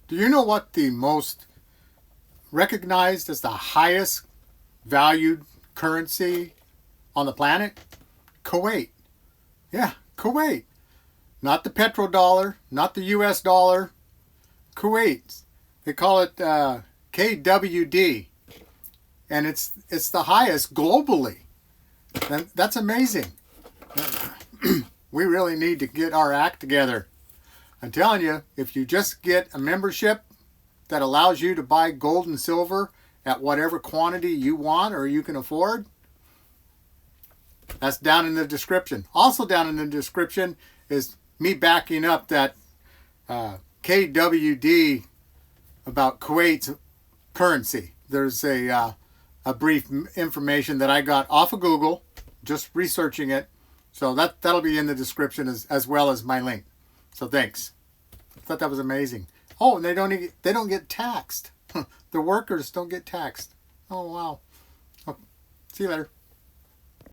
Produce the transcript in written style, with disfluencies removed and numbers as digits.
Do you know what the most recognized as the highest valued currency on the planet? Kuwait. Yeah, Kuwait. Not the petrodollar, not the US dollar. Kuwait. They call it KWD. And it's the highest globally. And that's amazing. We really need to get our act together. I'm telling you, if you just get a membership that allows you to buy gold and silver at whatever quantity you want or you can afford, that's down in the description. Also down in the description is me backing up that KWD about Kuwait's currency. There's a brief information that I got off of Google, just researching it. So that'll be in the description as well as my link. So thanks. I thought that was amazing. Oh, and they don't get taxed. The workers don't get taxed. Oh wow. Oh, see you later.